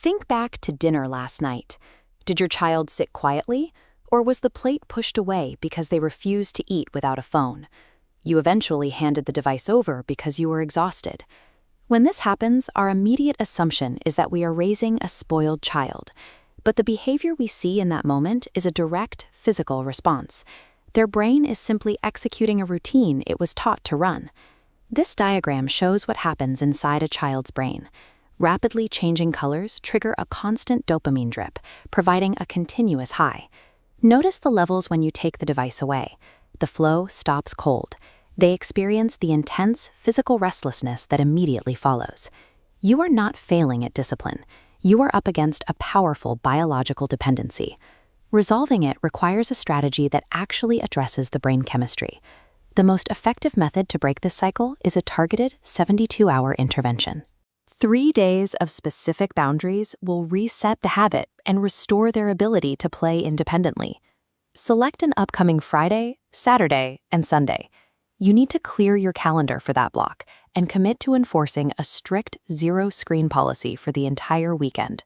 Think back to dinner last night. Did your child sit quietly, or was the plate pushed away because they refused to eat without a phone? You eventually handed the device over because you were exhausted. When this happens, our immediate assumption is that we are raising a spoiled child. But the behavior we see in that moment is a direct, physical response. Their brain is simply executing a routine it was taught to run. This diagram shows what happens inside a child's brain. Rapidly changing colors trigger a constant dopamine drip, providing a continuous high. Notice the levels when you take the device away. The flow stops cold. They experience the intense physical restlessness that immediately follows. You are not failing at discipline. You are up against a powerful biological dependency. Resolving it requires a strategy that actually addresses the brain chemistry. The most effective method to break this cycle is a targeted 72-hour intervention. 3 days of specific boundaries will reset the habit and restore their ability to play independently. Select an upcoming Friday, Saturday, and Sunday. You need to clear your calendar for that block and commit to enforcing a strict zero-screen policy for the entire weekend.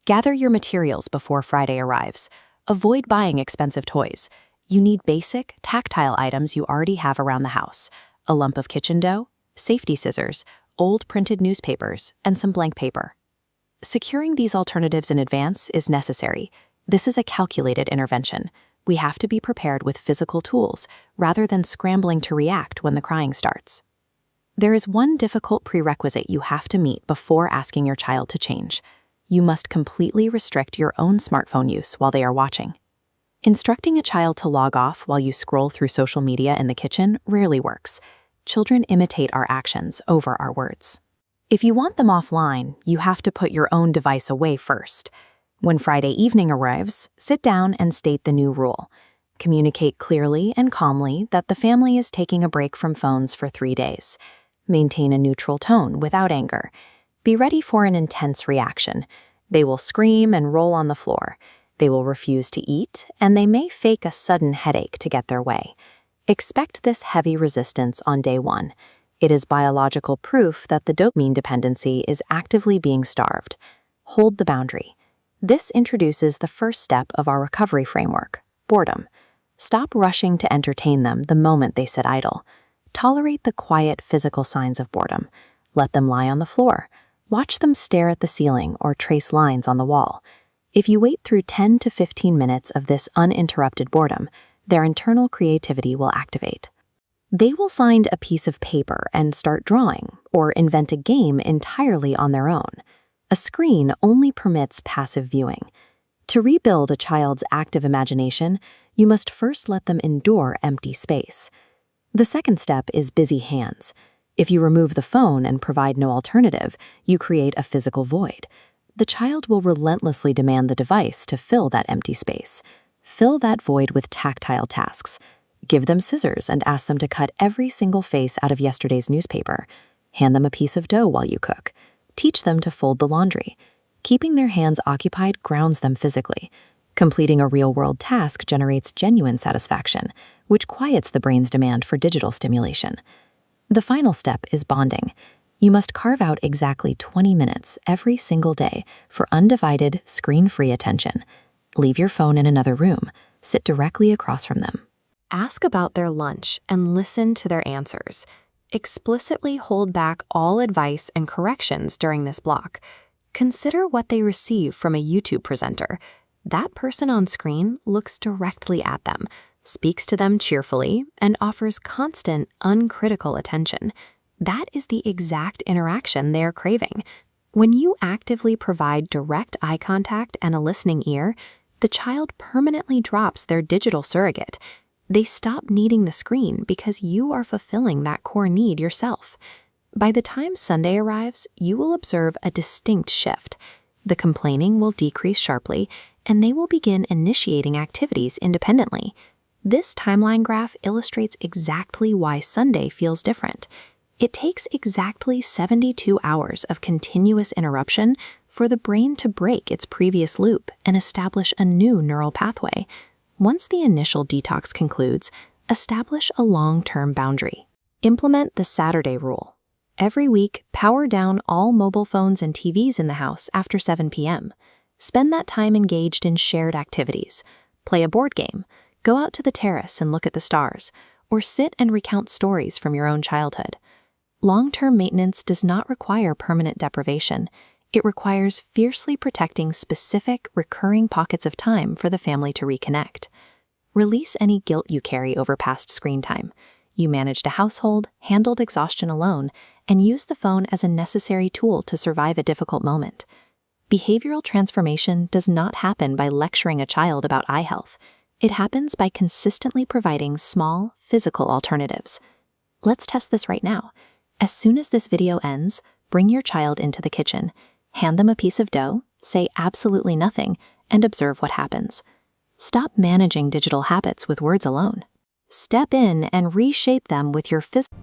Gather your materials before Friday arrives. Avoid buying expensive toys. You need basic, tactile items you already have around the house: a lump of kitchen dough, safety scissors, old printed newspapers, and some blank paper. Securing these alternatives in advance is necessary. This is a calculated intervention. We have to be prepared with physical tools rather than scrambling to react when the crying starts. There is one difficult prerequisite you have to meet before asking your child to change. You must completely restrict your own smartphone use while they are watching. Instructing a child to log off while you scroll through social media in the kitchen rarely works. Children imitate our actions over our words. If you want them offline, you have to put your own device away first. When Friday evening arrives, sit down and state the new rule. Communicate clearly and calmly that the family is taking a break from phones for 3 days. Maintain a neutral tone without anger. Be ready for an intense reaction. They will scream and roll on the floor. They will refuse to eat, and they may fake a sudden headache to get their way. Expect this heavy resistance on day 1. It is biological proof that the dopamine dependency is actively being starved. Hold the boundary. This introduces the first step of our recovery framework: boredom. Stop rushing to entertain them the moment they sit idle. Tolerate the quiet physical signs of boredom. Let them lie on the floor. Watch them stare at the ceiling or trace lines on the wall. If you wait through 10 to 15 minutes of this uninterrupted boredom, their internal creativity will activate. They will find a piece of paper and start drawing, or invent a game entirely on their own. A screen only permits passive viewing. To rebuild a child's active imagination, you must first let them endure empty space. The second step is busy hands. If you remove the phone and provide no alternative, you create a physical void. The child will relentlessly demand the device to fill that empty space. Fill that void with tactile tasks. Give them scissors and ask them to cut every single face out of yesterday's newspaper. Hand them a piece of dough while you cook. Teach them to fold the laundry. Keeping their hands occupied grounds them physically. Completing a real-world task generates genuine satisfaction, which quiets the brain's demand for digital stimulation. The final step is bonding. You must carve out exactly 20 minutes every single day for undivided, screen-free attention. Leave your phone in another room. Sit directly across from them. Ask about their lunch and listen to their answers. Explicitly hold back all advice and corrections during this block. Consider what they receive from a YouTube presenter. That person on screen looks directly at them, speaks to them cheerfully, and offers constant, uncritical attention. That is the exact interaction they are craving. When you actively provide direct eye contact and a listening ear, the child permanently drops their digital surrogate. They stop needing the screen because you are fulfilling that core need yourself. By the time Sunday arrives, you will observe a distinct shift. The complaining will decrease sharply, and they will begin initiating activities independently. This timeline graph illustrates exactly why Sunday feels different. It takes exactly 72 hours of continuous interruption for the brain to break its previous loop and establish a new neural pathway. Once the initial detox concludes, establish a long-term boundary. Implement the Saturday rule. Every week, power down all mobile phones and TVs in the house after 7 p.m. Spend that time engaged in shared activities. Play a board game, go out to the terrace and look at the stars, or sit and recount stories from your own childhood. Long-term maintenance does not require permanent deprivation. It requires fiercely protecting specific, recurring pockets of time for the family to reconnect. Release any guilt you carry over past screen time. You managed a household, handled exhaustion alone, and used the phone as a necessary tool to survive a difficult moment. Behavioral transformation does not happen by lecturing a child about eye health. It happens by consistently providing small, physical alternatives. Let's test this right now. As soon as this video ends, bring your child into the kitchen, hand them a piece of dough, say absolutely nothing, and observe what happens. Stop managing digital habits with words alone. Step in and reshape them with your physical